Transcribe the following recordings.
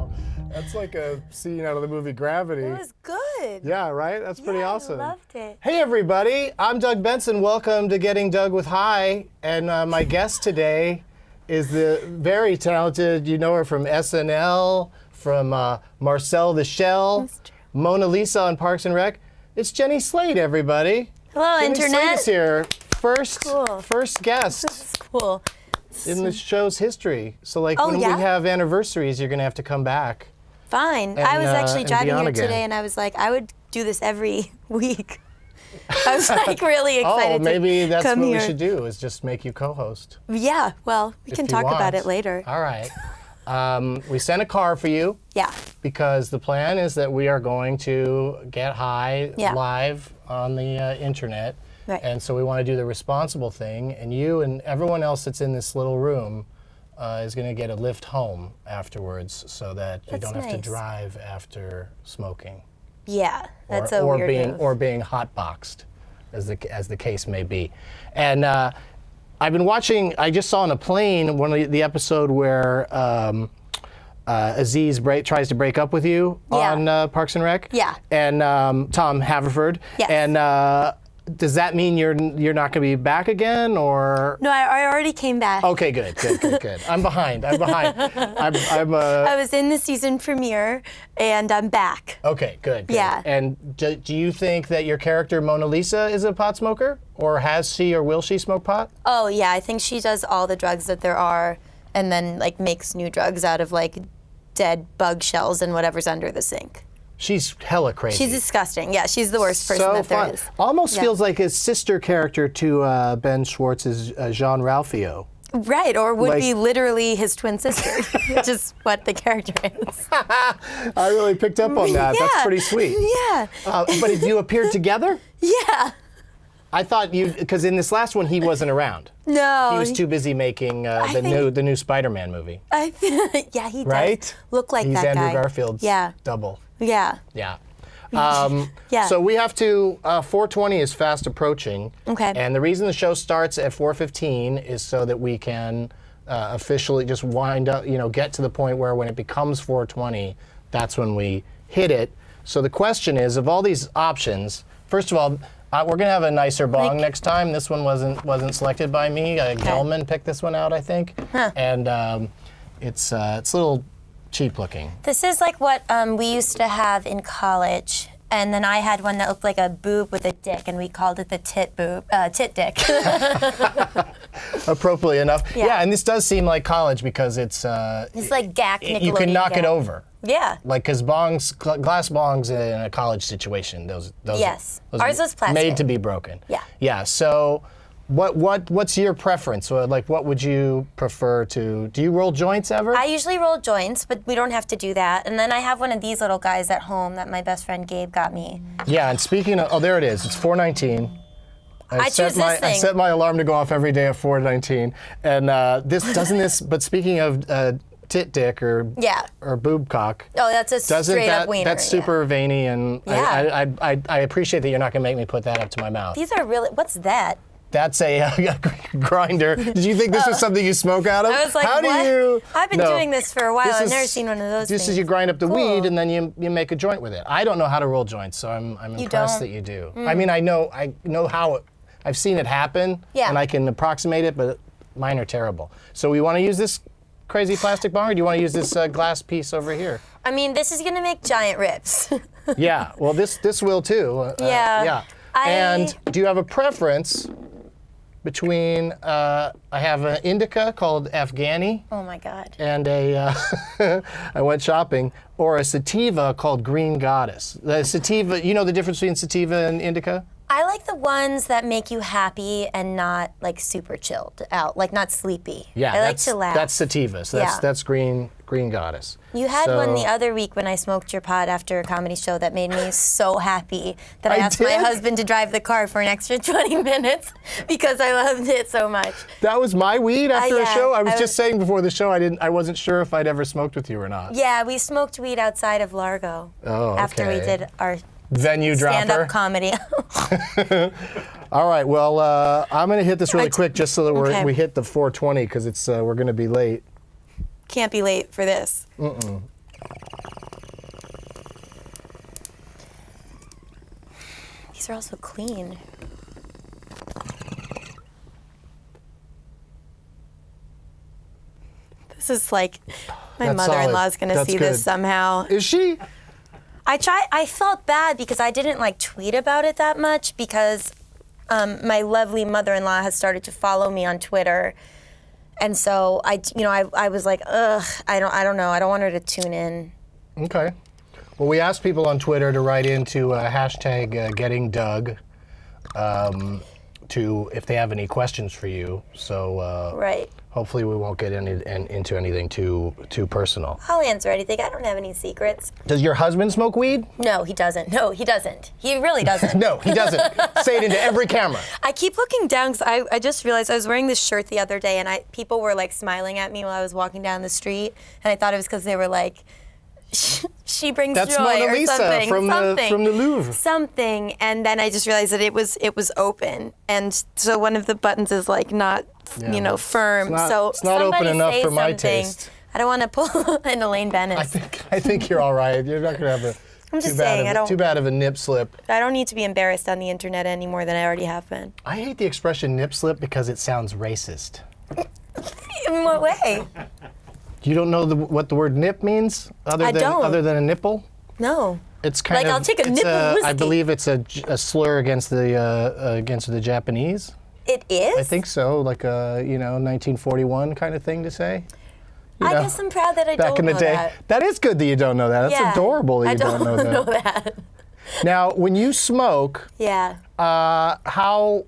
Wow. That's like a scene out of the movie Gravity. It was good. Yeah, right? That's pretty awesome. I loved it. Hey, everybody. I'm Doug Benson. Welcome to Getting Doug with High. And my guest today is the very talented, you know her from SNL, from Marcel the Shell, Mona Lisa on Parks and Rec. It's Jenny Slate, everybody. Hello, Jenny Internet. Slate is here. First guest. This is cool. In the show's history. So when we have anniversaries, you're going to have to come back. Fine. I was actually driving here today and I was like, I would do this every week. I was like really excited maybe to that's come what here. we should do, is just make you co-host. Yeah, well, we can talk about it later. All right. We sent a car for you. Yeah. Because the plan is that we are going to get high live on the internet. Right. And so we want to do the responsible thing, and you and everyone else that's in this little room is going to get a lift home afterwards, so that you don't have to drive after smoking. Yeah, that's a or weird being move. or being hotboxed, as the case may be. And I've been watching. I just saw on a plane one of the episode where Aziz tries to break up with you on Parks and Rec. Yeah. And Tom Haverford. Yes. And does that mean you're not going to be back again, or? No, I already came back. Okay, good. I'm behind. I was in the season premiere, and I'm back. Okay, good. Yeah. And do you think that your character Mona Lisa is a pot smoker, or has she or will she smoke pot? Oh yeah, I think she does all the drugs that there are, and then like makes new drugs out of like dead bug shells and whatever's under the sink. She's hella crazy. She's disgusting. Yeah, she's the worst person that there is. Almost feels like his sister character to Ben Schwartz's Jean Ralphio. Right, or would be literally his twin sister, which is what the character is. I really picked up on that. Yeah. That's pretty sweet. Yeah. But if you appeared together? Yeah. I thought because in this last one he wasn't around. No. He was too busy making the new Spider-Man movie. Yeah, he does look like He's that guy. Andrew Garfield's double. Yeah. Yeah. Yeah. So we have to, 4:20 is fast approaching. Okay. And the reason the show starts at 4:15 is so that we can officially just wind up, get to the point where when it becomes 4:20, that's when we hit it. So the question is, of all these options, first of all, we're going to have a nicer bong next time. This one wasn't selected by me. Gelman picked this one out, I think. Huh. And it's a little cheap looking. This is like what we used to have in college, and then I had one that looked like a boob with a dick, and we called it the tit dick. Appropriately enough. Yeah. And this does seem like college because it's like GAC Nickelodeon. You can knock GAC. it over. Yeah. Like, because glass bongs in a college situation, those Yes. those Ours was plastic. made to be broken. Yeah. Yeah. So, what's your preference? Like, what would you prefer to? Do you roll joints ever? I usually roll joints, but we don't have to do that. And then I have one of these little guys at home that my best friend Gabe got me. Yeah. And speaking of, there it is. It's 4:19. I set my alarm to go off every day at 4:19, and But speaking of tit dick or boob cock. Oh, that's a straight up wiener. That's super veiny, and I appreciate that you're not gonna make me put that up to my mouth. These are really. What's that? That's a grinder. Did you think this was something you smoke out of? I was like, How what? do you? I've been doing this for a while. I've never seen one of those This things. is you grind up the Cool. weed and then you make a joint with it. I don't know how to roll joints, so I'm impressed that you do. I mean, I know how. I've seen it happen, and I can approximate it, but mine are terrible. So we want to use this crazy plastic bong, or do you want to use this glass piece over here? I mean, this is gonna make giant rips. Yeah. Well, this will too. Yeah. And do you have a preference between? I have an indica called Afghani. Oh my God. And I went shopping, or a sativa called Green Goddess. The sativa, you know the difference between sativa and indica? I like the ones that make you happy and not like super chilled out, like not sleepy. Yeah, I like to laugh. That's sativa. So that's Green Goddess. You had one the other week when I smoked your pot after a comedy show that made me so happy that I asked my husband to drive the car for an extra 20 minutes because I loved it so much. That was my weed after a show? I was just saying before the show I wasn't sure if I'd ever smoked with you or not. Yeah, we smoked weed outside of Largo after we did our venue dropper. Stand-up comedy. All right, well, I'm going to hit this really quick just so that we hit the 4:20 because we're going to be late. Can't be late for this. These are also clean. This is like, my That's mother-in-law is solid. going to That's see good. this somehow. Is she? I felt bad because I didn't like tweet about it that much because my lovely mother-in-law has started to follow me on Twitter. And so I was like, ugh, I don't know. I don't want her to tune in. Okay. Well, we asked people on Twitter to write into hashtag #GettingDoug to if they have any questions for you. So Right. hopefully we won't get into anything too personal. I'll answer anything. I don't have any secrets. Does your husband smoke weed? No, he doesn't. No, he doesn't. He really doesn't. No, he doesn't. Say it into every camera. I keep looking down because I just realized I was wearing this shirt the other day and people were like smiling at me while I was walking down the street, and I thought it was because they were like, she brings That's joy Mona or Lisa something. from the Louvre. Something, and then I just realized that it was open, and so one of the buttons is like not firm. It's not open somebody enough say for my something. taste. I don't want to pull an Elaine Bennett. I think you're all right. You're not gonna have I'm just saying, too bad of a nip slip. I don't need to be embarrassed on the internet any more than I already have been. I hate the expression nip slip because it sounds racist. In what way? You don't know what the word nip means other than a nipple? No. It's kind Like, of I'll take a nip of whiskey. I believe it's a slur against the Japanese. It is? I think so, like a 1941 kind of thing to say. I guess I'm proud that I Back don't in the know day, that. that is good that you don't know that. That's Yeah, adorable that I you don't know that. know that. Now, when you smoke, Yeah. how,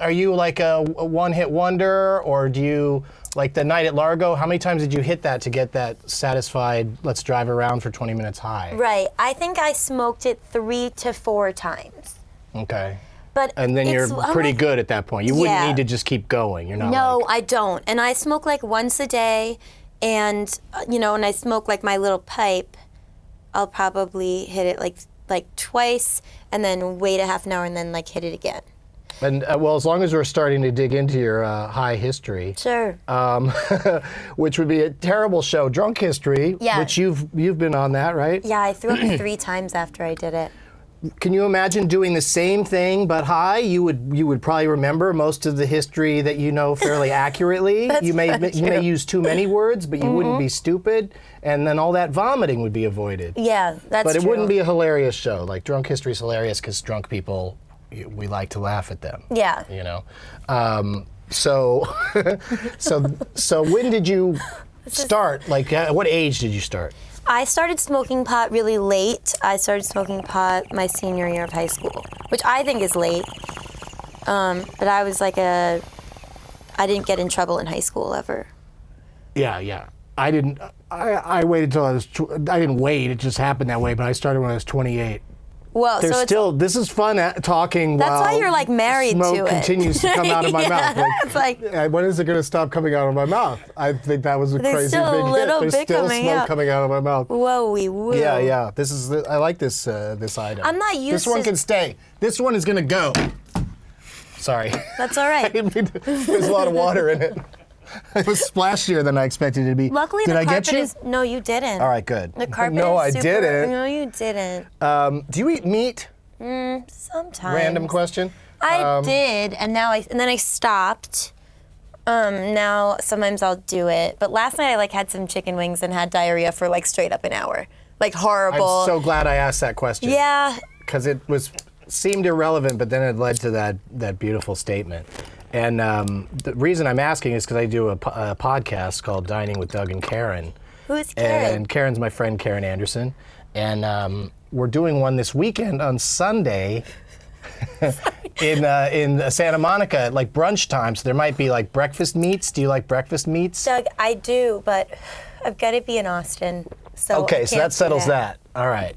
are you like a one-hit wonder, or do you, like the night at Largo, how many times did you hit that to get that satisfied, let's drive around for 20 minutes high? Right. I think I smoked it 3 to 4 times. Okay. But And then you're pretty like, good at that point. You wouldn't Yeah. need to just keep going. You're not No, like, I don't. And I smoke like once a day, and when I smoke like my little pipe, I'll probably hit it like twice, and then wait a half an hour, and then like hit it again. And well, as long as we're starting to dig into your high history, Sure. which would be a terrible show, Drunk History, Yeah. which you've been on that, right? Yeah, I threw up 3 times after I did it. Can you imagine doing the same thing but high? You would probably remember most of the history that you know fairly accurately. You may use too many words, but you wouldn't be stupid, and then all that vomiting would be avoided. Yeah, that's But true. it wouldn't be a hilarious show. Like Drunk History is hilarious because drunk people, we like to laugh at them. Yeah. So when did you start? Like, at what age did you start? I started smoking pot really late. I started smoking pot my senior year of high school, which I think is late. But I was like I didn't get in trouble in high school ever. Yeah. I didn't. I waited till I was. I didn't wait. It just happened that way. But I started when I was 28. Well, There's so still. This is fun talking. That's while why you're like married smoke to it. continues to come out of my Yeah, mouth. it's like- when is it going to stop coming out of my mouth? I think that was a There's crazy still a big little hit. There's bit still coming smoke out. coming out of my mouth. whoa. Yeah. This is. I like this item. I'm not used This one to- can stay. This one is going to go. Sorry. That's all right. There's a lot of water in it. It was splashier than I expected it to be. Luckily, Did the I carpet get you? is. No, you didn't. All right, good. The carpet No, is I super, didn't. No, you didn't. Do you eat meat? Sometimes. Random question. I did, and then I stopped. Now sometimes I'll do it, but last night I had some chicken wings and had diarrhea for straight up an hour, horrible. I'm so glad I asked that question. Yeah. Because it seemed irrelevant, but then it led to that beautiful statement. And the reason I'm asking is because I do a podcast called Dining with Doug and Karen. Who's Karen? And Karen's my friend Karen Anderson. And we're doing one this weekend on Sunday in Santa Monica at brunch time. So there might be breakfast meats. Do you like breakfast meats? Doug, I do, but I've got to be in Austin. So Okay, I so can't that settles do that. All right.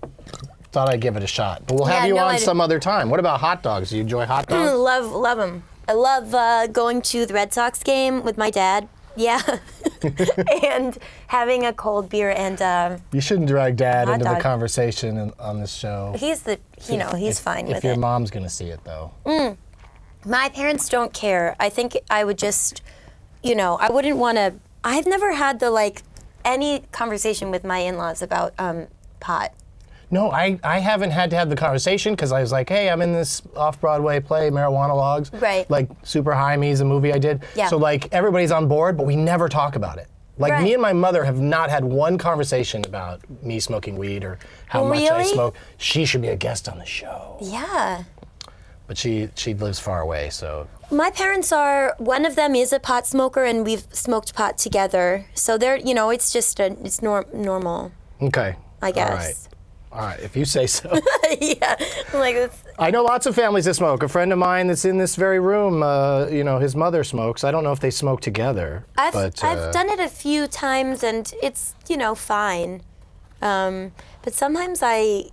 Thought I'd give it a shot. But we'll have you on some other time. What about hot dogs? Do you enjoy hot dogs? Love them. I love going to the Red Sox game with my dad. Yeah. And having a cold beer and You shouldn't drag Dad hot into the dog. conversation on this show. he's fine with If your it. mom's going to see it, though. My parents don't care. I think I would just, I wouldn't want to. I've never had any conversation with my in-laws about pot. No, I haven't had to have the conversation because I was like, hey, I'm in this off-Broadway play, Marijuana Logs. Right. Like Super High Me's a movie I did. Yeah. So like everybody's on board, but we never talk about it. Like Right. me and my mother have not had one conversation about me smoking weed or how much I Really? smoke. She should be a guest on the show. Yeah. But she lives far away, so. My parents one of them is a pot smoker, and we've smoked pot together. So they're, it's just, it's normal, Okay. I guess. All right, if you say so. Yeah. Like, it's, I know lots of families that smoke. A friend of mine that's in this very room, his mother smokes. I don't know if they smoke together. I've but, done it a few times, and it's, fine. But sometimes I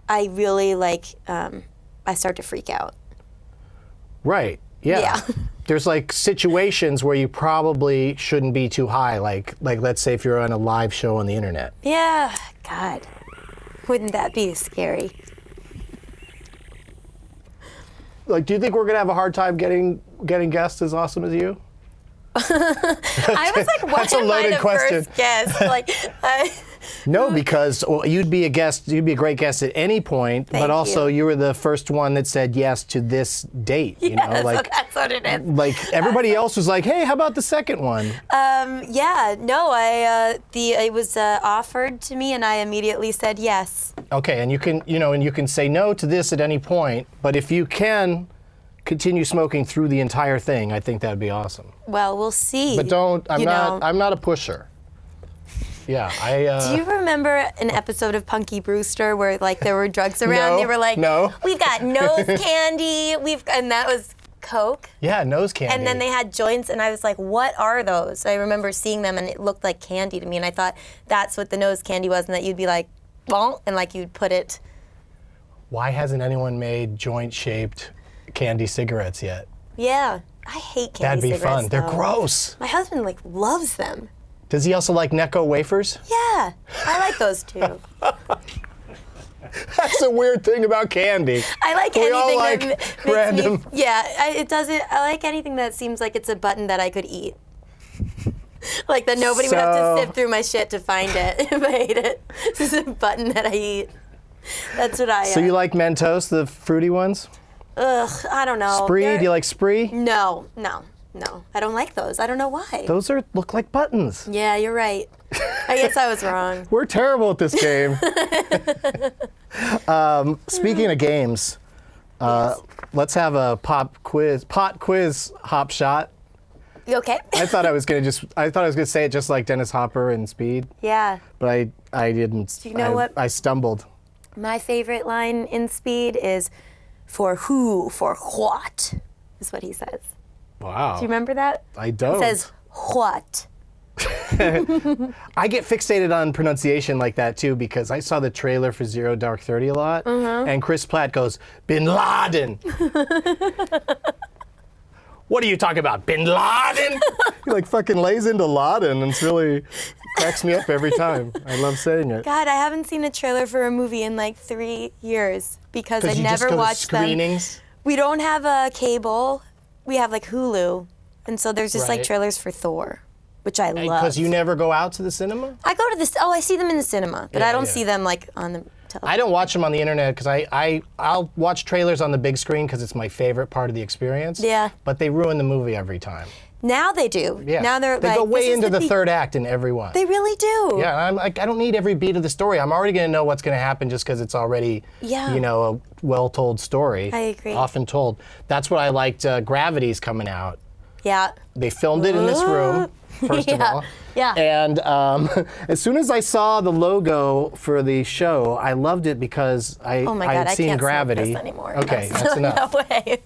really I start to freak out. Right. Yeah. Yeah. There's like situations where you probably shouldn't be too high. Like let's say if you're on a live show on the internet. Yeah. God. Wouldn't that be scary? Like, do you think we're gonna have a hard time getting guests as awesome as you? I was like, why That's a am I loaded the question. first guest? No, because you'd be a guest. You'd be a great guest at any point. Thank but also, you. you were the first one that said yes to this date. You know, so like that's what it is. like everybody else was like, hey, how about the second one? Yeah. No. It was offered to me, and I immediately said yes. Okay, and you can say no to this at any point. But if you can continue smoking through the entire thing, I think that'd be awesome. Well, we'll see. But don't. I'm know. not a pusher. Yeah, Do you remember an episode of Punky Brewster where there were drugs around? No, They were like, no. We've got nose candy, and that was Coke. Yeah, nose candy. And then they had joints, and I was like, what are those? I remember seeing them, and it looked like candy to me, and I thought that's what the nose candy was, and that you'd be like, bonk, and you'd put it. Why hasn't anyone made joint-shaped candy cigarettes yet? Yeah, I hate candy That'd be cigarettes, fun. They're though. gross. My husband loves them. Does he also like Necco wafers? Yeah, I like those too. That's a weird thing about candy. I like We all anything like that makes random. me. Yeah, it doesn't. I like anything that seems like it's a button that I could eat. Like that nobody would have So- to sift through my shit to find it if I ate it. This is a button that I eat. That's what I. So you like Mentos, the fruity ones? Ugh, I don't know. Spree? They're- Do you like Spree? No. I don't like those. I don't know why. Those look like buttons. Yeah, you're right. I guess I was wrong. We're terrible at this game. Speaking of games, let's have a pot quiz hop shot. You okay? I thought I was gonna say it just like Dennis Hopper in Speed, Yeah. but I didn't. Do you know what? I stumbled. My favorite line in Speed is, "For who, for what," is what he says. Wow. Do you remember that? I don't. He says, "What?" I get fixated on pronunciation like that too because I saw the trailer for Zero Dark 30 a lot, and Chris Pratt goes, Bin Laden. What are you talking about, Bin Laden? He fucking lays into Laden, and it's really cracks me up every time. I love saying it. God, I haven't seen a trailer for a movie in 3 years because I you never just go to watched them. screenings? We don't have a cable. We have Hulu, and so there's just Right. trailers for Thor, which I love. Because you never go out to the cinema? I go to this. Oh, I see them in the cinema, but Yeah, I don't yeah. see them on the television. I don't watch them on the internet because I'll watch trailers on the big screen because it's my favorite part of the experience. Yeah. But they ruin the movie every time. Now they do. Yeah. Now they're they go this way is into the be- third act in every one. They really do. Yeah, I'm like, I don't need every beat of the story. I'm already going to know what's going to happen just because it's already, Yeah. a well-told story. I agree. Often told. That's what I liked. Gravity's coming out. Yeah. They filmed it in this room, first of Yeah. all. Yeah. And as soon as I saw the logo for the show, I loved it because Oh my I God, had seen can't Gravity. smoke this anymore. Okay, No, that's enough. No way.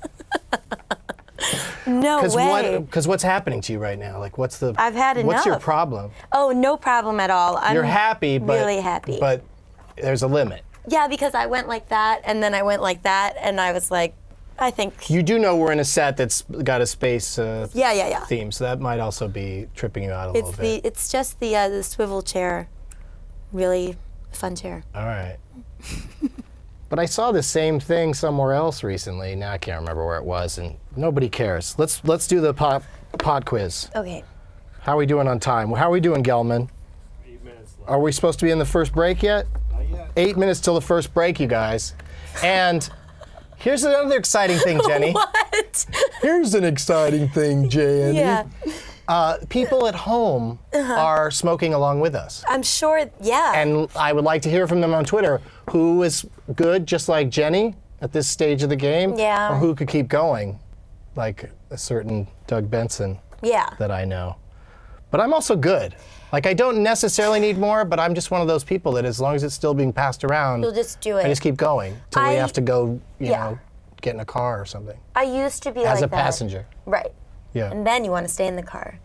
No way. Because what's happening to you right now? What's the? I've had What's your enough. problem? Oh, no problem at all. I'm You're happy, but really happy. But there's a limit. Yeah, because I went like that, and then I went like that, and I was like, I think. You do know we're in a set that's got a space Yeah. theme, so that might also be tripping you out a little bit. It's just the swivel chair, really fun chair. All right. But I saw the same thing somewhere else recently. Now I can't remember where it was, and nobody cares. Let's do the pod quiz. Okay. How are we doing on time? How are we doing, Gelman? 8 minutes left. Are we supposed to be in the first break yet? Not yet. 8 minutes till the first break, you guys. And here's another exciting thing, Jenny. What? Here's an exciting thing, Jenny. Yeah. People at home are smoking along with us. I'm sure, yeah. And I would like to hear from them on Twitter. Who is good, just like Jenny, at this stage of the game? Yeah. Or who could keep going, like a certain Doug Benson that I know. But I'm also good. Like, I don't necessarily need more, but I'm just one of those people that as long as it's still being passed around, You'll just do it. I just keep going till we have to go, you know, get in a car or something. I used to be As like a that. passenger. Right. Yeah. And then you want to stay in the car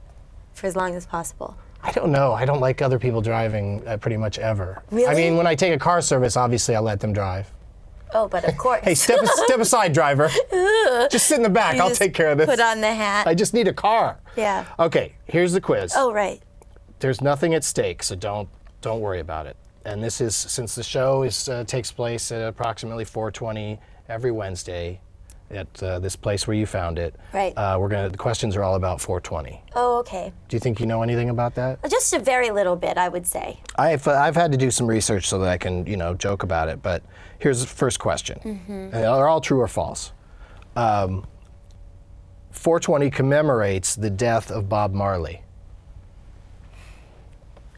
for as long as possible. I don't know. I don't like other people driving pretty much ever. Really? I mean, when I take a car service, obviously I'll let them drive. Oh, but of course. Hey, step aside, driver. Just sit in the back. You I'll just take care of this. Put on the hat. I just need a car. Yeah. Okay, here's the quiz. Oh, right. There's nothing at stake, so don't worry about it. And this is, since the show takes place at approximately 4:20 every Wednesday at this place where you found it. Right. The questions are all about 4:20. Oh, okay. Do you think you know anything about that? Just a very little bit, I would say. I've had to do some research so that I can, joke about it. But here's the first question. And they're all true or false. 420 commemorates the death of Bob Marley.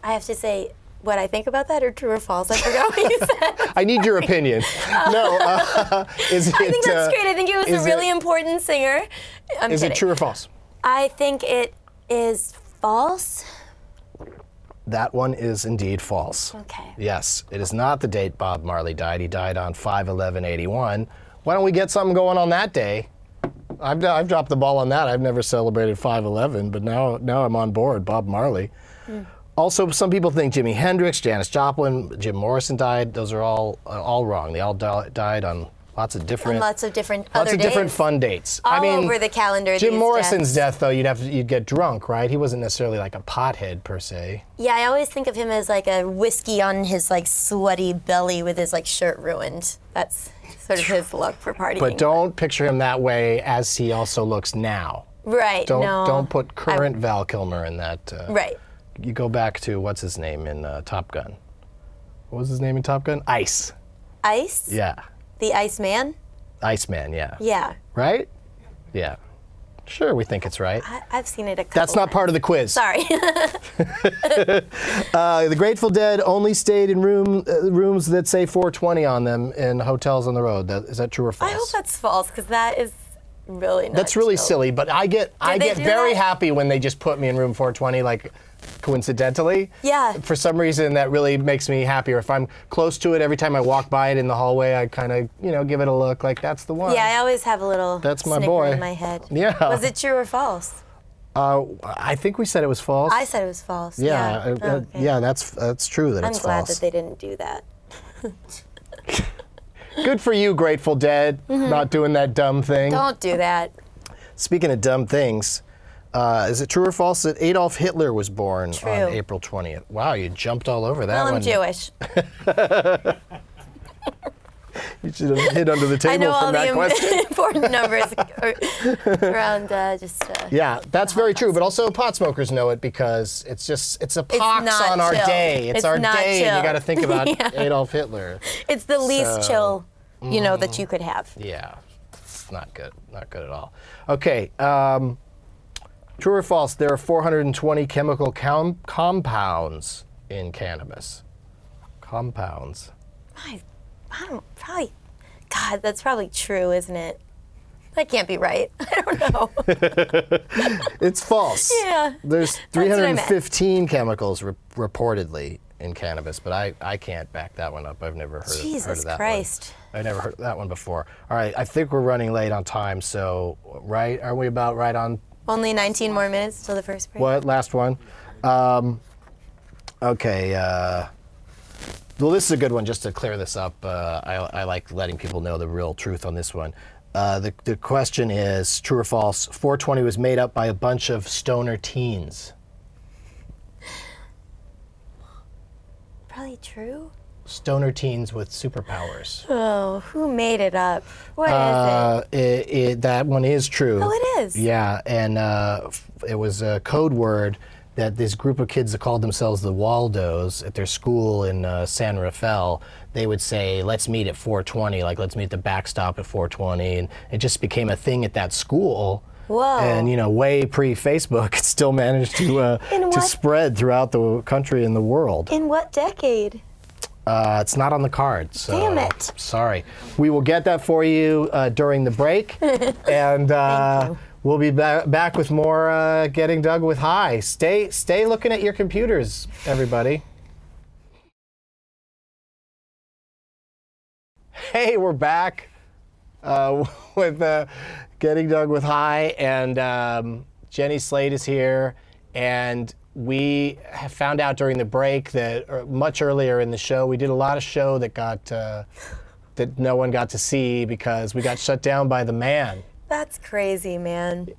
I have to say what I think about that, or true or false. I forgot what you said. I need your opinion. No, is it? I think that's great. I think he was a really important singer. I'm Is kidding. it true or false? I think it is false. That one is indeed false. Okay. Yes, it is not the date Bob Marley died. He died on 5/11/81. Why don't we get something going on that day? I've dropped the ball on that. I've never celebrated 5/11, but now I'm on board. Bob Marley. Also, some people think Jimi Hendrix, Janis Joplin, Jim Morrison died. Those are all wrong. They all died on lots of different other days. fun dates. All I mean, over the calendar. Jim these Morrison's deaths. death, though, you'd get drunk, right? He wasn't necessarily like a pothead per se. Yeah, I always think of him as like a whiskey on his like sweaty belly with his like shirt ruined. That's sort of his look for partying. But don't picture him that way as he also looks now. Right. Don't put current Val Kilmer in that. Right. You go back to what's his name in Top Gun. What was his name in Top Gun? Ice. Ice? Yeah. The Iceman? Iceman, yeah. Yeah. Right? Yeah. Sure, we think it's right. I've seen it a couple That's not times. part of the quiz. Sorry. The Grateful Dead only stayed in rooms that say 420 on them in hotels on the road. Is that true or false? I hope that's false, because that is really not That's really chill. silly, but I get they do very that? happy when they just put me in room 420, like coincidentally. Yeah. For some reason, that really makes me happier. If I'm close to it, every time I walk by it in the hallway, I kind of, give it a look, like that's the one. Yeah, I always have a little That's my snicker boy. in my head. Yeah. Was it true or false? I think we said it was false. I said it was false. Yeah, Okay. yeah, that's true that I'm it's glad false. that they didn't do that. Good for you, Grateful Dead, not doing that dumb thing. Don't do that. Speaking of dumb things, is it true or false that Adolf Hitler was born True. on April 20th? Wow, you jumped all over that Well, one. I'm Jewish. You should have hid under the I know table all from that question. the important numbers around just. Yeah, that's very true. But also, pot smokers know it because it's a pox not on our chill. It's It's our not day, and you chill. got to think about Yeah. Adolf Hitler. It's the least So, chill, that you could have. Yeah, it's not good. Not good at all. Okay, true or false? There are 420 chemical compounds in cannabis. Compounds. I don't probably. God, that's probably true, isn't it? That can't be right. I don't know. It's false. Yeah, There's what I meant. 315 chemicals reportedly in cannabis, but I can't back that one up. I've never heard of Jesus that Christ. one. I never heard of that one before. All right, I think we're running late on time, so right? Are we about right on? Only 19 more minutes till the first break. What? Last one. Okay. Well, this is a good one just to clear this up. I like letting people know the real truth on this one. The question is, true or false, 420 was made up by a bunch of stoner teens. Probably true. Stoner teens with superpowers. Oh, who made it up? What is it? That one is true. Oh, it is? Yeah, and it was a code word that this group of kids that called themselves the Waldos at their school in San Rafael, they would say, let's meet at 4:20, like let's meet at the backstop at 4:20, and it just became a thing at that school. Whoa. And way pre-Facebook, it still managed to spread throughout the country and the world. In what decade? It's not on the card, so Damn it. Sorry. We will get that for you during the break, and we'll be back with more Getting Dug with High. Stay looking at your computers, everybody. Hey, we're back with Getting Dug with High, and Jenny Slate is here, and we have found out during the break that much earlier in the show, we did a lot of show that that no one got to see because we got shut down by the man. That's crazy, man.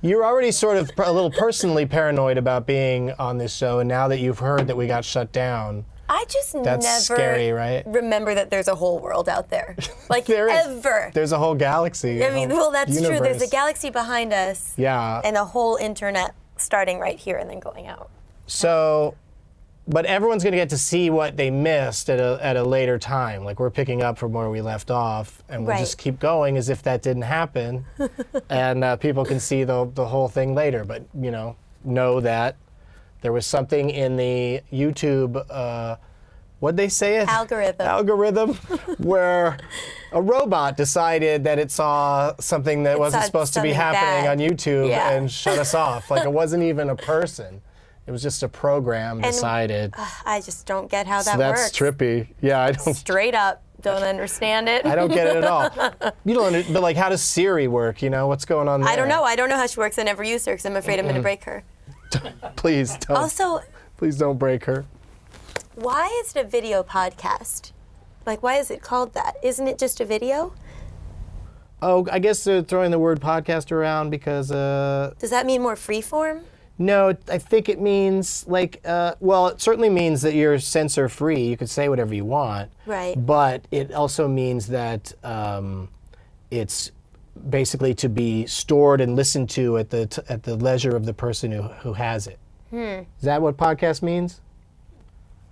You're already sort of a little personally paranoid about being on this show, and now that you've heard that we got shut down, I just that's never scary, right? remember that there's a whole world out there. Like, There is. ever. There's a whole galaxy. I mean, well, that's universe. true. There's a galaxy behind us. Yeah. And a whole internet starting right here and then going out. So, but everyone's going to get to see what they missed at a later time. Like, we're picking up from where we left off, and we'll just keep going as if that didn't happen. And people can see the whole thing later. But, know that there was something in the YouTube, what'd they say it? Algorithm, where a robot decided that it saw something that wasn't supposed to be happening on YouTube and shut us off. Like, it wasn't even a person. It was just a program decided. I just don't get how that that's works. Trippy. Yeah, I don't. Straight up, don't understand it. I don't get it at all. You don't. But like, how does Siri work? What's going on there? I don't know. I don't know how she works. I never used her because I'm afraid I'm going to break her. Please don't. Also, please don't break her. Why is it a video podcast? Like, why is it called that? Isn't it just a video? Oh, I guess they're throwing the word podcast around because. Does that mean more freeform? No, I think it means like, it certainly means that you're censor free. You can say whatever you want. Right. But it also means that it's basically to be stored and listened to at the leisure of the person who has it. Is that what podcast means?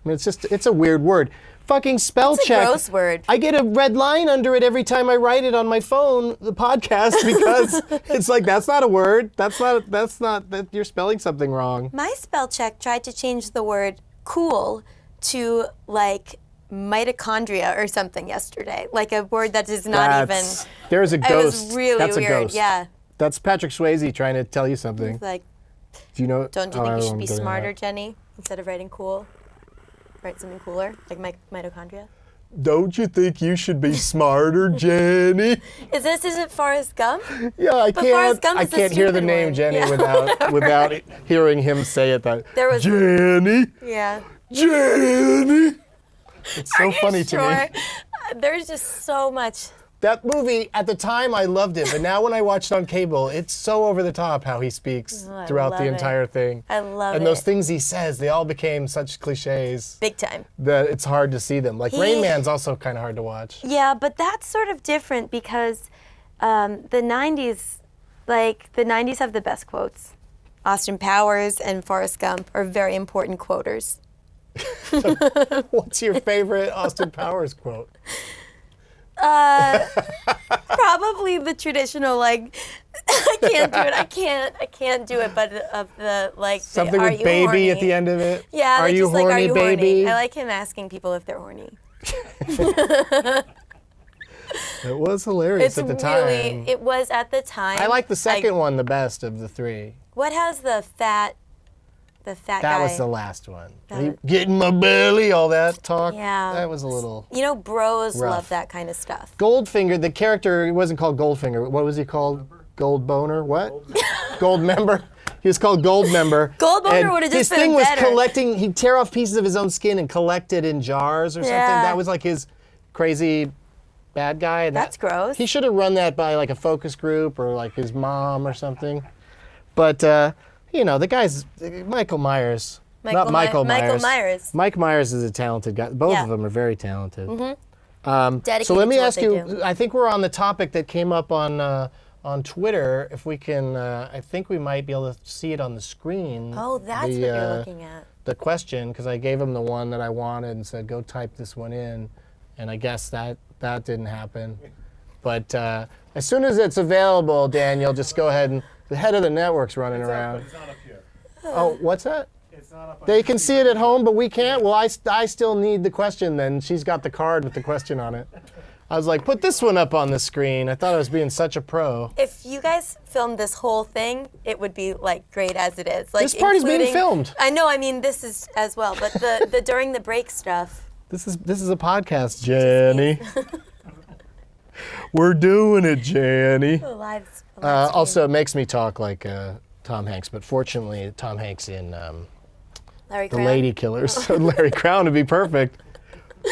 I mean, it's a weird word. Fucking spell It's a check. gross word. I get a red line under it every time I write it on my phone, the podcast, because it's like, that's not a word. That's not, you're spelling something wrong. My spell check tried to change the word cool to like mitochondria or something yesterday. Like a word that is not even. There's a ghost. It was really That's weird. A ghost. Yeah. That's Patrick Swayze trying to tell you something. It's like, do you know? don't you think you should be smarter, Jenny? Instead of writing cool, write something cooler, like mitochondria. Don't you think you should be smarter, Jenny? Is it Forrest Gump? Yeah, I Forrest Gump I is the can't hear the stupid name one. Jenny Yeah. without hearing him say it. There was Jenny. Yeah. Jenny. It's so funny to me. There's just so much. That movie, at the time, I loved it, but now when I watch it on cable, it's so over the top how he speaks throughout the entire thing. I love it. And those things he says, they all became such cliches. Big time. That it's hard to see them. Like Rain Man's also kind of hard to watch. Yeah, but that's sort of different because the 90s, the 90s have the best quotes. Austin Powers and Forrest Gump are very important quoters. What's your favorite Austin Powers quote? Probably the traditional I can't do it. I can't do it. But of the something are with you baby horny? at the end of it. Yeah, are you just horny, are you baby? horny? I like him asking people if they're horny. It was hilarious at the time. It was at the time. I like the second one the best of the three. What has the fat guy? That was the last one. Get in my belly, all that talk. Yeah. That was a little. Bros rough. love that kind of stuff. Goldfinger, the character, he wasn't called Goldfinger. What was he called? Gold Boner? What? Gold Member? He was called Gold Member. Gold Boner would have just been His thing was better. collecting, he'd tear off pieces of his own skin and collect it in jars or something. That was like his crazy bad guy. That's gross. He should have run that by like a focus group or like his mom or something. But, the guy's Michael Myers. Not Michael Myers. Michael Myers. Mike Myers is a talented guy. Both Yeah. of them are very talented. Dedicated So let me to what ask they you, do. I think we're on the topic that came up on on Twitter, if we can, I think we might be able to see it on the screen. Oh, that's what you're looking at. The question, because I gave him the one that I wanted and said, go type this one in. And I guess that didn't happen. But as soon as it's available, Daniel, just go ahead and, the head of the network's running around. It's not up here. Oh, what's that? It's not up on They can see it at home, but we can't? Well, I still need the question then. She's got the card with the question on it. I was like, put this one up on the screen. I thought I was being such a pro. If you guys filmed this whole thing, it would be like great as it is. Like, This part is being filmed. I know, I mean, this is as well, but the during the break stuff. This is a podcast, Jenny. We're doing it, Jenny. The live Also, it makes me talk like Tom Hanks, but fortunately, Tom Hanks in Larry The Crown. Lady Killers. So Larry Crown would be perfect.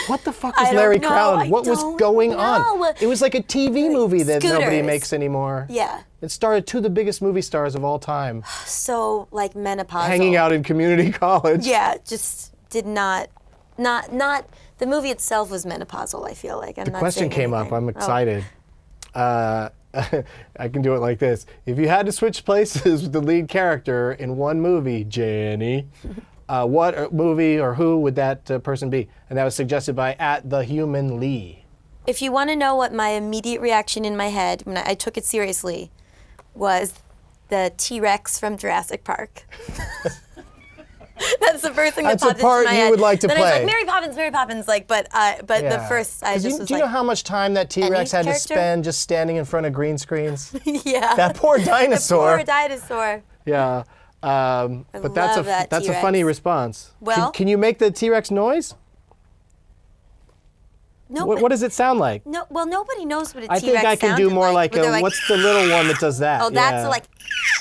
What the fuck was I don't Larry know, Crown? I What was don't going know. on? It was like a TV movie that nobody Scooters. makes anymore. Yeah. It starred two of the biggest movie stars of all time, So like menopausal. hanging out in community college. Yeah, just did not. The movie itself was menopausal. I feel like. The question came up. I'm excited. I can do it like this. If you had to switch places with the lead character in one movie, Jenny, what movie or who would that person be? And that was suggested by @TheHumanLee. If you want to know what my immediate reaction in my head when I took it seriously, was the T-Rex from Jurassic Park. That's the first thing that That's a popped part into my you head. would like to then I was play. like, Mary Poppins, like, but the Yeah. first I 'Cause just you, was do you like, know how much time that T-Rex had to character? spend just standing in front of green screens? yeah. That poor dinosaur. The poor dinosaur. Yeah. But that's love that that's a T-Rex. funny response. Well- can you make the T-Rex noise? No, What does it sound like? no, well, nobody knows what a I T-Rex think I can do sounded more like, but they're what's the little one that does that? Oh, that's Yeah. like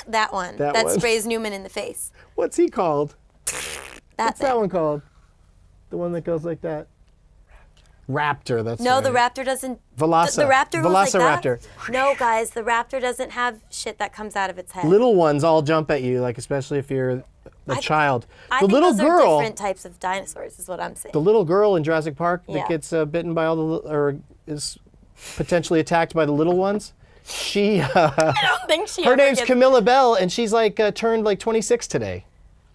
that one. That That one. sprays Newman in the face. What's he called? That What's that thing. one called? The one that goes like that? Raptor, that's No, right. the raptor doesn't. Velociraptor. The raptor goes like that. Velociraptor. No, guys, the raptor doesn't have shit that comes out of its head. Little ones all jump at you, like especially if you're a child. I The think little those girl, are different types of dinosaurs, is what I'm saying. the little girl in Jurassic Park that Yeah. gets bitten by all or is potentially attacked by the little ones. She, I don't think she. her ever name's gets, Camilla Bell, and she's like turned like 26 today.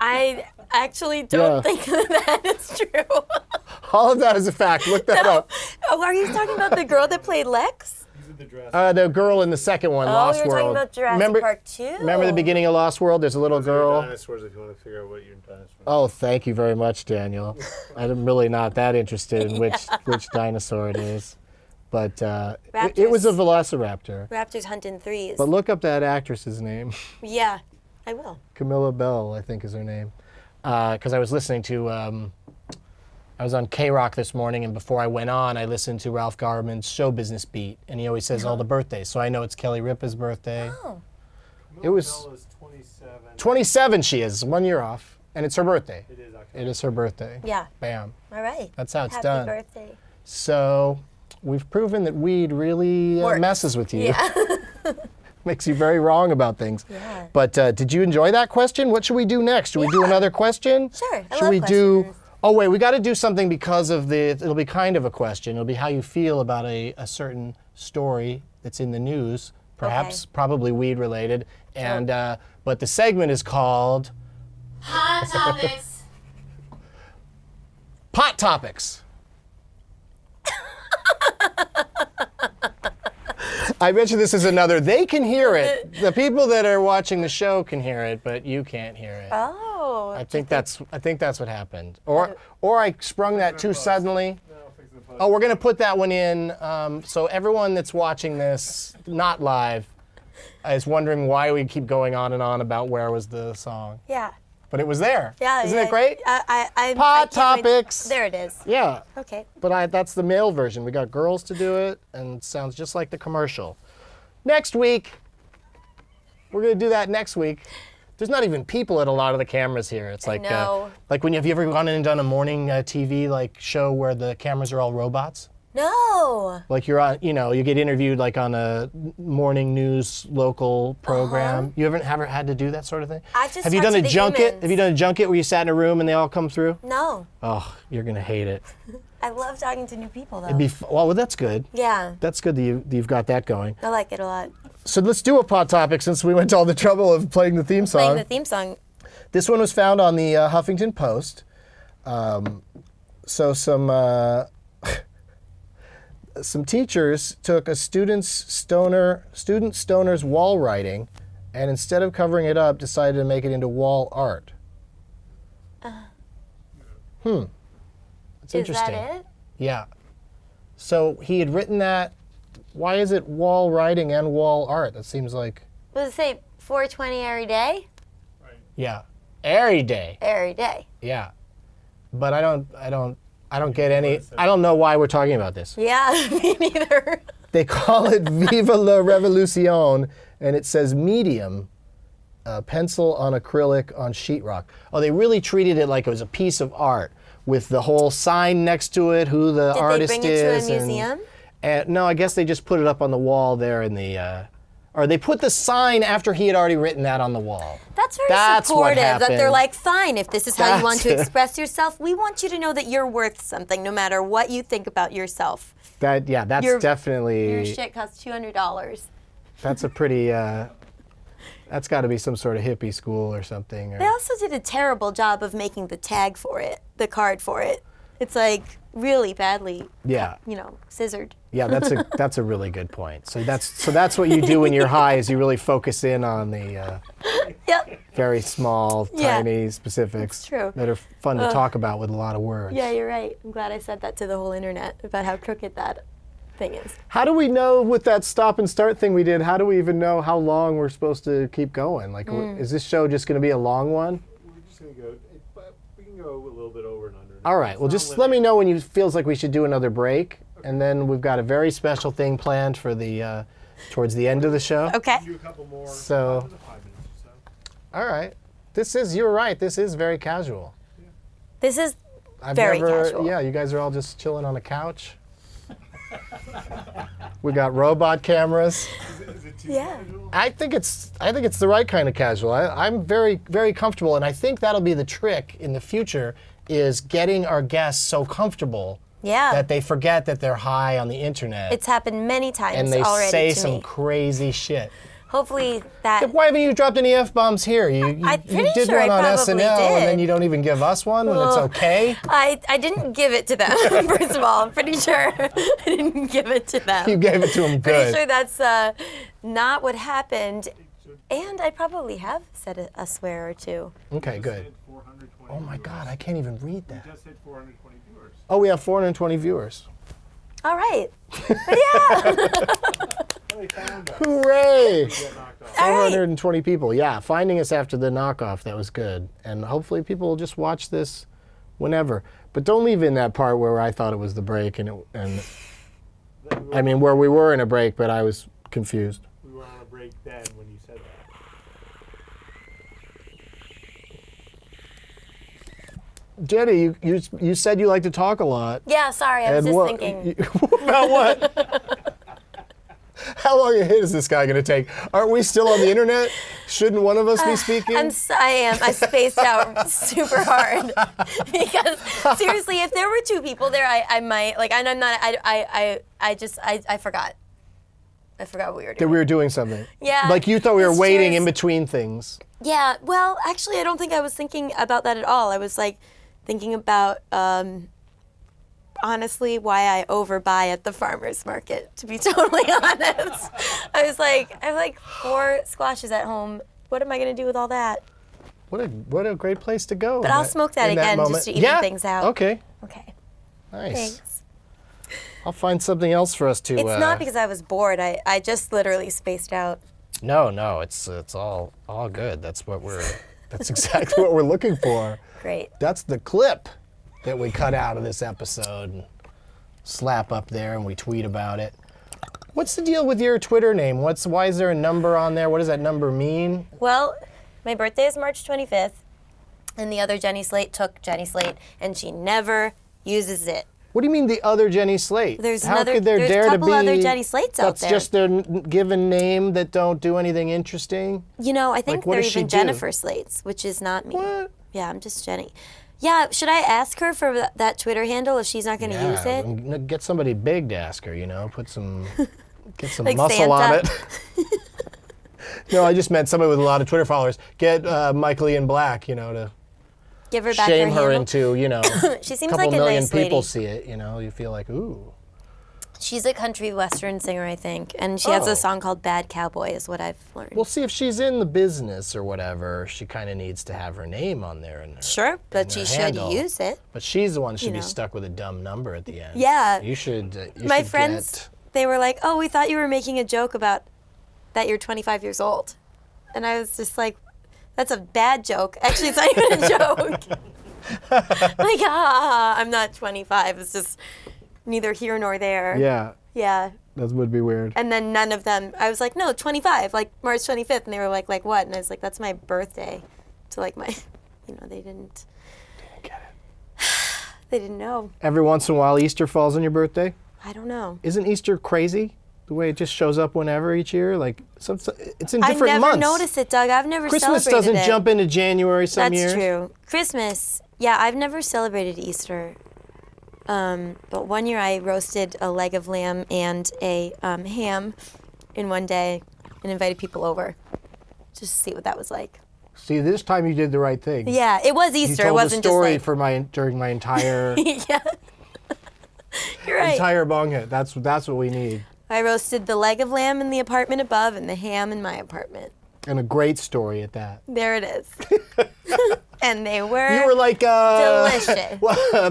I actually don't Yeah. think that is true. All of that is a fact. Look that up. Oh, are you talking about the girl that played Lex? These are the Jurassic. The girl in the second one, Oh, Lost you're World. talking about Jurassic remember, Park 2. Remember the beginning of Lost World? There's a little Those are your girl. dinosaurs if you want to figure out what your dinosaur. Oh, thank you very much, Daniel. I'm really not that interested in which dinosaur it is. But it was a velociraptor. Raptors hunt in threes. But look up that actress's name. Yeah, I will. Camilla Bell, I think is her name. Because I was listening to, I was on K-Rock this morning, and before I went on, I listened to Ralph Garman's Show Business Beat, and he always says all the birthdays. So I know it's Kelly Ripa's birthday. Oh. It was Bell is 27. 27 she is, 1 year off, and it's her birthday. It is October. It is her birthday. Yeah. Bam. All right. That's how it's Happy done. birthday. So we've proven that weed really Works. messes with you. Yeah. Makes you very wrong about things. Yeah. But did you enjoy that question? What should we do next? Should we do Yeah. another question? Sure, I Should love we do? questions. Oh wait, we got to do something because of the. It'll be kind of a question. It'll be how you feel about a certain story that's in the news, perhaps Okay. probably weed related. And but the segment is called Hot topics. Pot Topics. I bet you this is another. They can hear it. The people that are watching the show can hear it, but you can't hear it. Oh. I think that's what happened. Or I sprung that too suddenly. No, fix the post. Oh, we're gonna put that one in. So everyone that's watching this, not live, is wondering why we keep going on and on about where was the song. Yeah. But it was there. Yeah. Isn't yeah. it great? I Pot can't wait- topics. There it is. Yeah. Okay. But that's the male version. We got girls to do it, and it sounds just like the commercial. Next week, we're gonna do that next week. There's not even people at a lot of the cameras here. It's like know. like when have you ever gone in and done a morning TV like show where the cameras are all robots? No. Like you're on, you get interviewed like on a morning news local program. You haven't ever had to do that sort of thing? I've just Have you talked done to a the junket? humans. Have you done a junket where you sat in a room and they all come through? No. Oh, you're gonna hate it. I love talking to new people though. Well, that's good. Yeah. That's good that you've got that going. I like it a lot. So let's do a pod topic since we went to all the trouble of playing the theme song. Playing the theme song. This one was found on the Huffington Post. So some teachers took a student stoner's wall writing, and instead of covering it up, decided to make it into wall art. It's interesting. Is that it? Yeah. So he had written that. Why is it wall writing and wall art? That seems like. Does it say 420 every day? Yeah. Every day. Every day. Yeah. But I don't get any. I don't know why we're talking about this. Yeah, me neither. They call it Viva la Revolucion, and it says medium, pencil on acrylic on sheetrock. Oh, they really treated it like it was a piece of art with the whole sign next to it, who the artist is. Did they bring it to a museum? And no, I guess they just put it up on the wall there in the. Or they put the sign after he had already written that on the wall. That's very That's what supportive. That they're happened. like, fine, if this is how you want to That's it. express yourself, we want you to know that you're worth something, no matter what you think about yourself. That's Your definitely. shit costs $200. That's a pretty. That's got to be some sort of hippie school or something. Or, They also did a terrible job of making the tag for it, the card for it. It's like really badly, yeah. scissored. Yeah, that's a really good point. So that's what you do when you're high is you really focus in on the Yep. very small, Yeah. tiny specifics That's true. that are fun to talk about with a lot of words. Yeah, you're right. I'm glad I said that to the whole internet about how crooked that thing is. How do we know with that stop and start thing we did? How do we even know how long we're supposed to keep going? Like, is this show just going to be a long one? We're just gonna go. But we can go a little bit over and under. All right. Well, just let me know when you feels like we should do another break, and then we've got a very special thing planned for the towards the end of the show. Okay. Do a couple more. So- 5 minutes or so. All right. You're right. This is very casual. This is I've Very never, casual. Yeah, you guys are all just chilling on a couch. We got robot cameras. Is it too Yeah. casual? I think it's the right kind of casual. I'm very, very comfortable, and I think that'll be the trick in the future is getting our guests so comfortable yeah. that they forget that they're high on the internet It's happened many times and they already say to some me. crazy shit. Hopefully that. Why haven't you dropped any F-bombs here? You I'm pretty did sure one I on probably SNL, and did. then you don't even give us one when it's Well, okay? I didn't give it to them. First of all, I'm pretty sure I didn't give it to them. You gave it to them Pretty good. sure that's not what happened. And I probably have said a swear or two. Okay, Just good. hit 420 Oh my viewers. God, I can't even read that. Just hit 420 viewers. Oh, we have 420 viewers. All right. But yeah. They found us. Hooray! Get knocked off. All right. 420 people. Yeah, finding us after the knockoff, that was good. And hopefully people will just watch this whenever. But don't leave in that part where I thought it was the break and I mean where we were in a break, but I was confused. We were on a break then when you said that. Jenny, you said you like to talk a lot. Yeah, sorry. I was And just what- thinking. About what? How long a hit is this guy going to take? Aren't we still on the internet? Shouldn't one of us be speaking? I am. I spaced out super hard because seriously, if there were two people there, I might like. And I'm not. I forgot. I forgot what we were That doing. we were doing something. Yeah, Like you thought we were it's waiting just- in between things. Yeah. Well, actually, I don't think I was thinking about that at all. I was like thinking about honestly why I overbuy at the farmers market. To be totally honest, I was like 4 squashes at home. What am I gonna do with all that? What a great place to go. But I'll smoke that in again moment. just to even Yeah? things out. Okay. Okay. Nice. Thanks. I'll find something else for us to. It's not because I was bored. I just literally spaced out. No, it's all good. That's exactly what we're looking for. Great. That's the clip that we cut out of this episode and slap up there and we tweet about it. What's the deal with your Twitter name? Why is there a number on there? What does that number mean? Well, my birthday is March 25th, and the other Jenny Slate took Jenny Slate, and she never uses it. What do you mean the other Jenny Slate? There's How could there there's dare a couple to be, other Jenny Slates out that's there. just their given name that don't do anything interesting? You know, I think Like, what they're does she even do? Jennifer Slates, which is not me. What? Yeah, I'm just Jenny. Yeah, should I ask her for that Twitter handle if she's not going to use it? and get somebody big to ask her, put some, get some Like muscle on Santa. it. No, I just meant somebody with a lot of Twitter followers. Get Michael Ian Black, to Give her back shame her her handle. into, She seems a couple like a million nice people lady. see it, you feel like, ooh. She's a country western singer, I think, and she has Oh. a song called "Bad Cowboy," is what I've learned. Well, see, if she's in the business or whatever, she kind of needs to have her name on there. And Sure, but and she her should handle. use it. But she's the one who should be know. stuck with a dumb number at the end. Yeah. You should. My friends, they were like, "Oh, we thought you were making a joke about that you're 25 years old," and I was just like, "That's a bad joke. Actually, it's not even a joke." Like, I'm not 25. It's just neither here nor there. Yeah, Yeah. that would be weird. And then none of them, I was like, no, 25, like March 25th. And they were like what? And I was like, that's my birthday. So like they didn't Get it. they didn't know. Every once in a while, Easter falls on your birthday. I don't know. Isn't Easter crazy? The way it just shows up whenever each year, like it's in I different never months. noticed it, Doug. I've never Christmas celebrated doesn't it. jump into January some That's years. true. Christmas, yeah, I've never celebrated Easter. But one year I roasted a leg of lamb and a ham in one day and invited people over just to see what that was like. See, this time you did the right thing. Yeah, it was You Easter. told It wasn't the story just like during my entire yeah. You're right. entire bong hit. That's what we need. I roasted the leg of lamb in the apartment above and the ham in my apartment. And a great story at that. There it is. And they were, You were like delicious.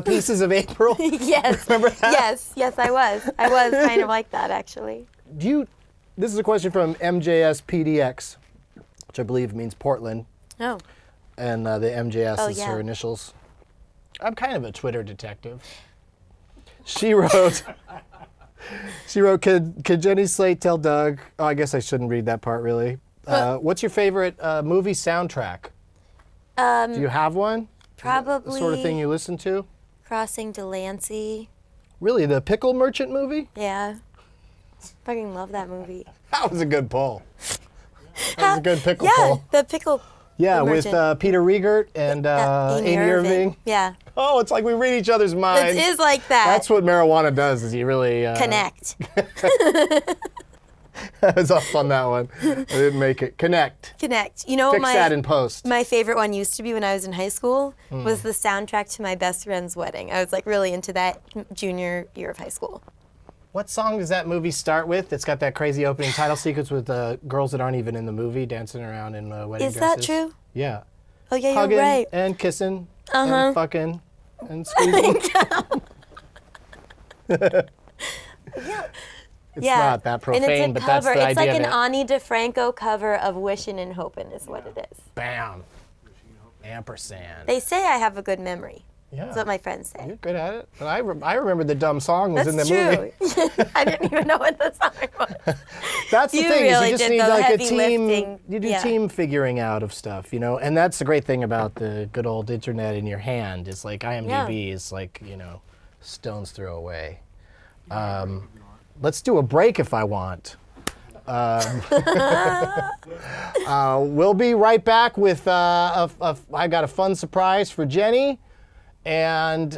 Pieces of April. yes. Remember that? Yes, I was. I was kind of like that, actually. This is a question from MJSPDX, which I believe means Portland, Oh. and the MJS Oh, is yeah. her initials. I'm kind of a Twitter detective. She wrote, could Jenny Slate tell Doug, oh, I guess I shouldn't read that part really. What's your favorite movie soundtrack? Do you have one? Probably The sort of thing you listen to? Crossing Delancey. Really, the Pickle Merchant movie? Yeah. Fucking love that movie. That was a good pull. That was a good pickle Yeah, pull. the pickle. Yeah, the with merchant. Peter Riegert and Amy Irving. Yeah. Oh, it's like we read each other's minds. It is like that. That's what marijuana does, is you really... Connect. I was off on that one. I didn't make it. Connect. Connect. You know Fix what that in post. my favorite one used to be when I was in high school Hmm. was the soundtrack to my best friend's wedding. I was like really into that junior year of high school. What song does that movie start with? It's got that crazy opening title sequence with girls that aren't even in the movie dancing around in wedding Is that dresses. true? Yeah. Oh yeah, Hugging you're right. and kissing Uh-huh. and fucking and squeezing. It's Yeah. not that And profane, it's a but cover. that's the It's idea like an of it. Ani DeFranco cover of "Wishin' and Hopin'" is what it is. Bam. Ampersand. They say I have a good memory. Yeah. That's what my friends say. You're good at it. But I remember the dumb song was That's in the movie. true. I didn't even know what the song was. That's the You thing, is really you just did need the like a heavy team. lifting. You do Yeah. team figuring out of stuff, and that's the great thing about the good old internet in your hand. Is like IMDb is like stone's throw away. Let's do a break if I want. We'll be right back with I got a fun surprise for Jenny, and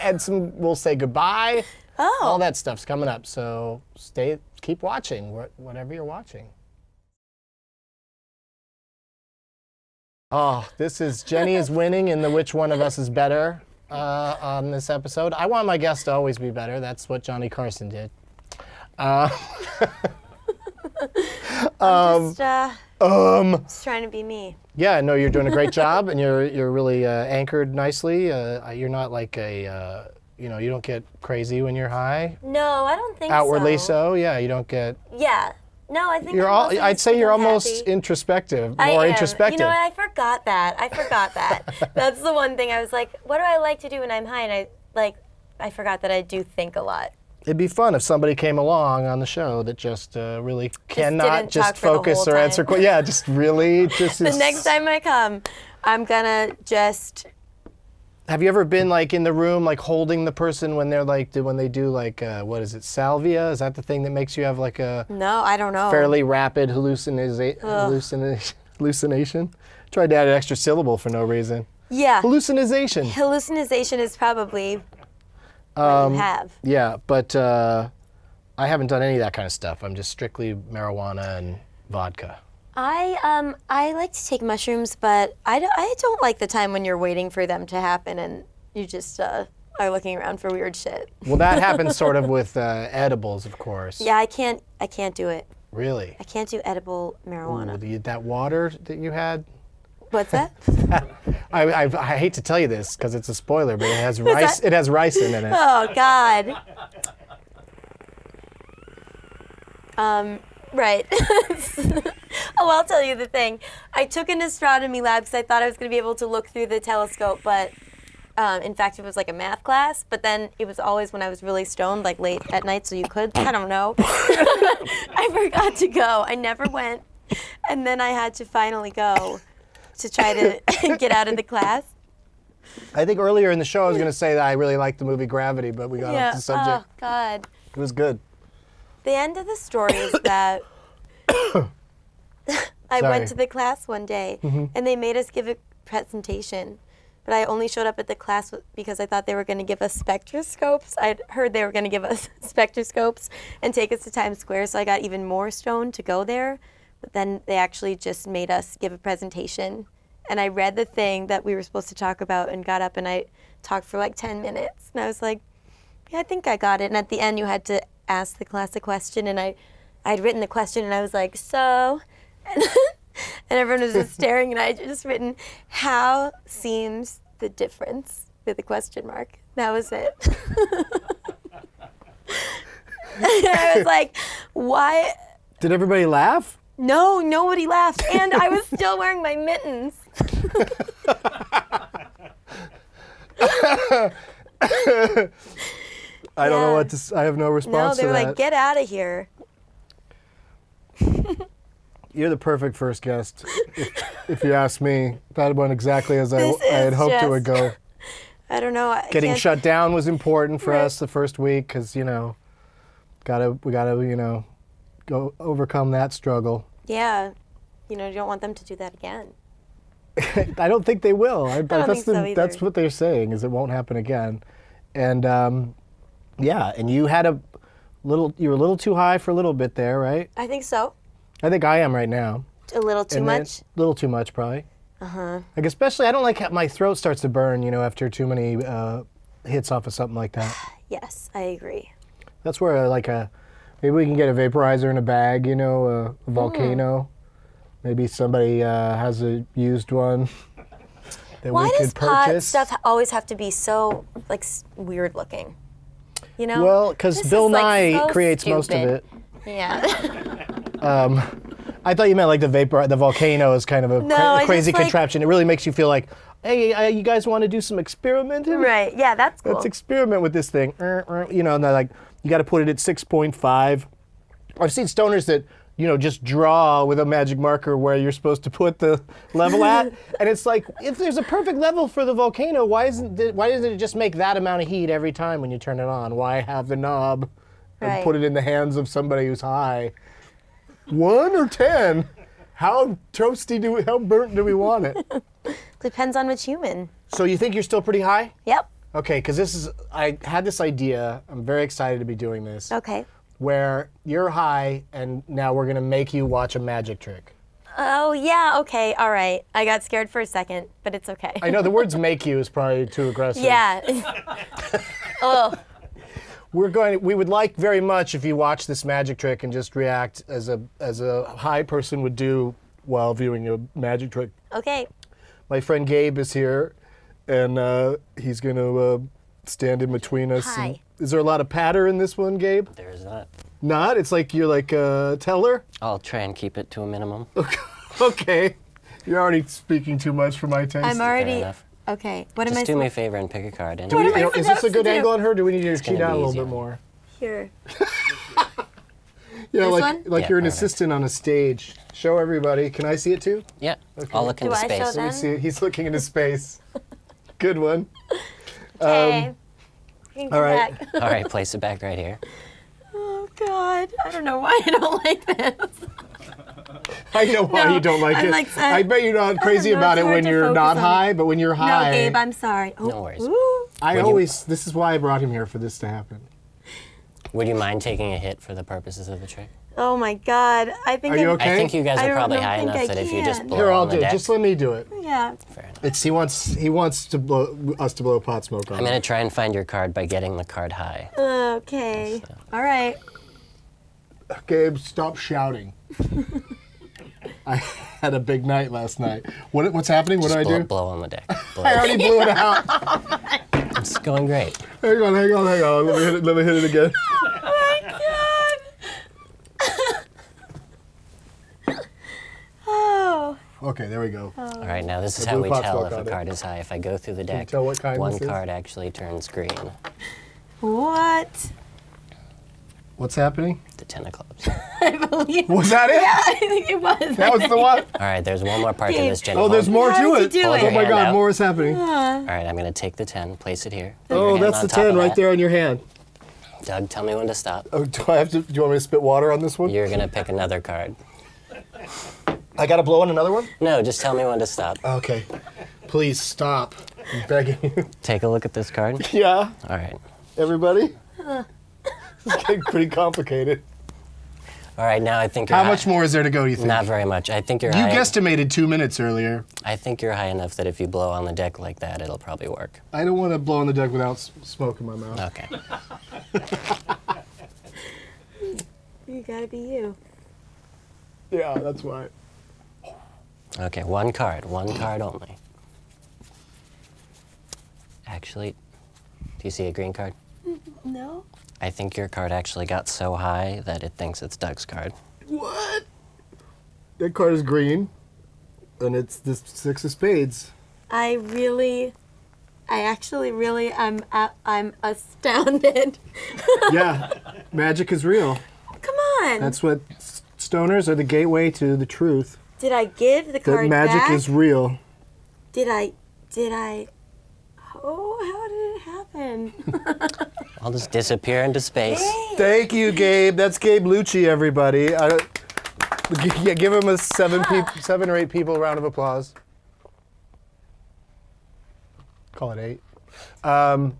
and we'll say goodbye. Oh. All that stuff's coming up, so keep watching whatever you're watching. Oh, this is Jenny is winning in the which one of us is better on this episode. I want my guest to always be better. That's what Johnny Carson did. Just trying to be me. Yeah, no, you're doing a great job, and you're really anchored nicely. You're not like you don't get crazy when you're high. No, I don't think Outwardly so, yeah. You don't get. Yeah. No, I think You're I'm mostly I'd just say you're feeling almost happy. introspective, I more am. introspective. You know what? I forgot that. That's the one thing I was like, what do I like to do when I'm high? And I forgot that I do think a lot. It'd be fun if somebody came along on the show that just really cannot didn't just talk for the focus whole or time. answer questions. Yeah, just really just. The next time I come, I'm gonna just. Have you ever been like in the room, like holding the person when they're like when they do like what is it, salvia? Is that the thing that makes you have like a No, I don't know. fairly rapid hallucination? Tried to add an extra syllable for no reason. Yeah. Hallucination. Hallucination is probably what you have. Yeah, but I haven't done any of that kind of stuff. I'm just strictly marijuana and vodka. I like to take mushrooms, but I don't like the time when you're waiting for them to happen and you just are looking around for weird shit. Well, that happens sort of with edibles, of course. Yeah, I can't do it. Really? I can't do edible marijuana. Ooh, that water that you had? What's that? I hate to tell you this because it's a spoiler, but it has rice. It has ricin in it. Oh God. Right. Oh, I'll tell you the thing. I took an astronomy lab because I thought I was going to be able to look through the telescope, but in fact, it was like a math class. But then it was always when I was really stoned, like late at night, so you could. I don't know. I forgot to go. I never went, and then I had to finally go to try to get out of the class. I think earlier in the show I was going to say that I really liked the movie Gravity, but we got off the subject. Oh God. It was good. The end of the story is that I went to the class one day, and they made us give a presentation. But I only showed up at the class because I thought they were going to give us spectroscopes. I'd heard they were going to give us spectroscopes and take us to Times Square, so I got even more stoned to go there. But then they actually just made us give a presentation. And I read the thing that we were supposed to talk about and got up and I talked for like 10 minutes. And I was like, yeah, I think I got it. And at the end, you had to ask the class a question. And I'd written the question and I was like, so? And everyone was just staring and I just written, how seems the difference with a question mark. That was it. And I was like, why? Did everybody laugh? No, nobody laughed. And I was still wearing my mittens. I don't know what to I have no response to that. No, they were like, get out of here. You're the perfect first guest, if you ask me. That went exactly as I had hoped it would go. I don't know. Getting shut down was important for us the first week because, we gotta, go overcome that struggle. Yeah. You don't want them to do that again. I don't think they will. I don't think so either. That's what they're saying, is it won't happen again. And, and you had you were a little too high for a little bit there, right? I think so. I think I am right now. A little too much? A little too much, probably. Uh-huh. Like, especially, I don't like how my throat starts to burn, after too many hits off of something like that. Yes, I agree. That's where, maybe we can get a vaporizer in a bag, a volcano. Maybe somebody has a used one that we could purchase. Why does pot stuff always have to be so, weird looking? Well, because Bill Nye so creates stupid. most of it. Yeah. I thought you meant like the volcano is kind of a crazy contraption. It really makes you feel like, hey, you guys want to do some experimenting? Right. Yeah, that's cool. Let's experiment with this thing. And they're like, you got to put it at 6.5. I've seen stoners that just draw with a magic marker where you're supposed to put the level at, and it's like, if there's a perfect level for the volcano, why doesn't it just make that amount of heat every time when you turn it on? Why have the knob and put it in the hands of somebody who's high? 1 or 10? How toasty how burnt do we want it? Depends on which human. So you think you're still pretty high? Yep. Okay, because I had this idea. I'm very excited to be doing this. Okay. Where you're high, and now we're gonna make you watch a magic trick. Oh yeah. Okay. All right. I got scared for a second, but it's okay. I know the words "make you" is probably too aggressive. Yeah. Oh. We would like very much if you watch this magic trick and just react as a high person would do while viewing a magic trick. Okay. My friend Gabe is here, and he's gonna stand in between us. Hi. Is there a lot of patter in this one, Gabe? There is not. Not? It's like you're like a teller? I'll try and keep it to a minimum. Okay. You're already speaking too much for my taste. I'm already. Fair enough. Okay. What am I Just do me a supposed favor and pick a card. Is this a good angle on her? Do we need to cheat gonna out a be little easier. bit more? Here. Yeah, This like one? like Yeah, you're an perfect. assistant on a stage. Show everybody. Can I see it too? Yeah, I'll look into Do I show space. them? Let me see it. He's looking into space. Good one. Okay. You can come all right. back. All right, place it back right here. Oh God. I don't know why I don't like this. I know why No, you don't like I'm it. like, I bet you're not crazy know, about it's it hard when to you're focus not on. high, but when you're high. No, Gabe. I'm sorry. Oh. No worries. Ooh. This is why I brought him here, for this to happen. Would you mind taking a hit for the purposes of the trick? Oh my God. I think Are you I'm- okay? I think you guys I are don't probably know, high think enough I that if you just can. blow Here, I'll on the do it. deck. Just let me do it. Yeah. Fair enough. He wants to blow us to blow pot smoke on. I'm going to try and find your card by getting the card high. Okay. All right. Gabe, stop shouting. I had a big night last night. What's happening? What Just do I do? blow on the deck. Blow. I already blew it out. It's going great. Hang on. Let me hit it again. Oh. Okay, there we go. All right, now this is I how blew we pot tell smoke if on a it. card is high. If I go through the deck, tell what kind one this is? card actually turns green. What? What's happening? The 10 of clubs. I believe. Was that it? Yeah, I think it was. That was the one? All right, there's one more part to Okay. this, Jenny. Oh, there's Hold- more How to did you it. do Hold it? your Oh my hand God, out. more is happening. All right, I'm going to take the 10, place it here. Put Oh, your hand that's on the top of 10 right that. there on your hand. Doug, tell me when to stop. Oh, do you want me to spit water on this one? You're going to pick another card. I gotta blow on another one? No, just tell me when to stop. Okay. Please stop. I'm begging you. Take a look at this card. Yeah, All right. everybody? This is getting pretty complicated. All right, now I think you're How high. much more is there to go, do you think? Not very much. I think you're You high. guesstimated 2 minutes earlier. I think you're high enough that if you blow on the deck like that, it'll probably work. I don't want to blow on the deck without smoke in my mouth. Okay. You gotta be you. Yeah, that's why. Okay, one card only. Actually, do you see a green card? No. I think your card actually got so high that it thinks it's Doug's card. What? That card is green, and it's the 6 of spades. I'm astounded. Yeah, magic is real. Come on. That's what stoners are, the gateway to the truth. Did I give the That card magic back? is real. Did I? Oh, how did it happen? I'll just disappear into space. Thank you, Gabe. That's Gabe Lucci, everybody. Yeah, give him a 7 or 8 people round of applause. Call it 8.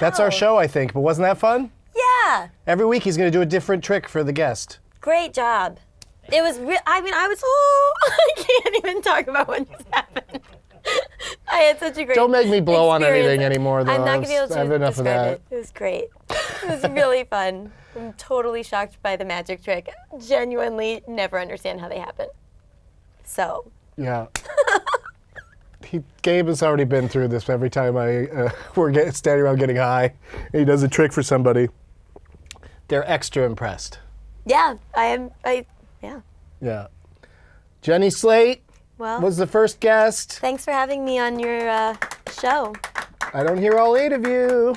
That's our show, I think. But wasn't that fun? Yeah. Every week he's going to do a different trick for the guest. Great job. It was I can't even talk about what just happened. I had such a great Don't make me blow on experience. anything anymore, though. I'm not gonna be able I have to enough of describe that. it. It was great. It was really fun. I'm totally shocked by the magic trick. Genuinely never understand how they happen. So, Yeah. Gabe has already been through this every time we're standing around getting high, and he does a trick for somebody. They're extra impressed. yeah, yeah. Yeah. Jenny Slate Well, was the first guest. thanks for having me on your show. I don't hear all 8 of you.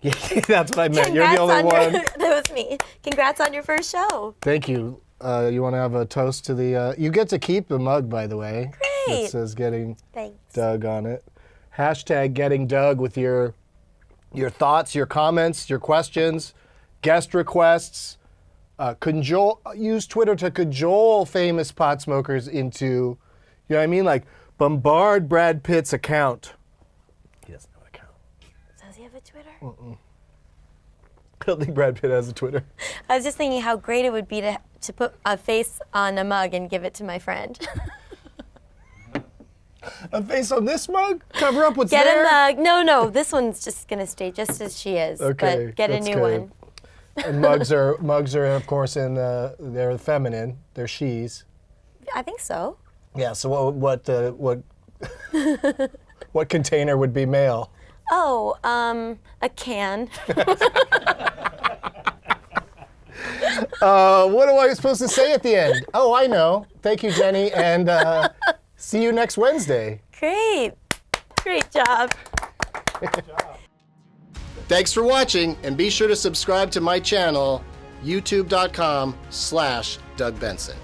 Yeah, that's what I meant. You're the only one. that was me. Congrats on your first show. Thank you. You want to have a toast to the... you get to keep the mug, by the way. Great. It says Getting Thanks. Doug on it. Hashtag Getting Doug with your thoughts, your comments, your questions, guest requests. Use Twitter to cajole famous pot smokers into, you know what I mean? Like, bombard Brad Pitt's account. He doesn't have an account. Does he have a Twitter? I don't think Brad Pitt has a Twitter. I was just thinking how great it would be to put a face on a mug and give it to my friend. A face on this mug? Cover up what's Get there? a mug. No, this one's just gonna stay just as she is. Okay, But get a that's new good. one. And mugs are of course they're feminine. They're she's. I think so. Yeah. So what container would be male? Oh, a can. What am I supposed to say at the end? Oh, I know. Thank you, Jenny, and see you next Wednesday. Great job. Thanks for watching, and be sure to subscribe to my channel, youtube.com/Doug Benson.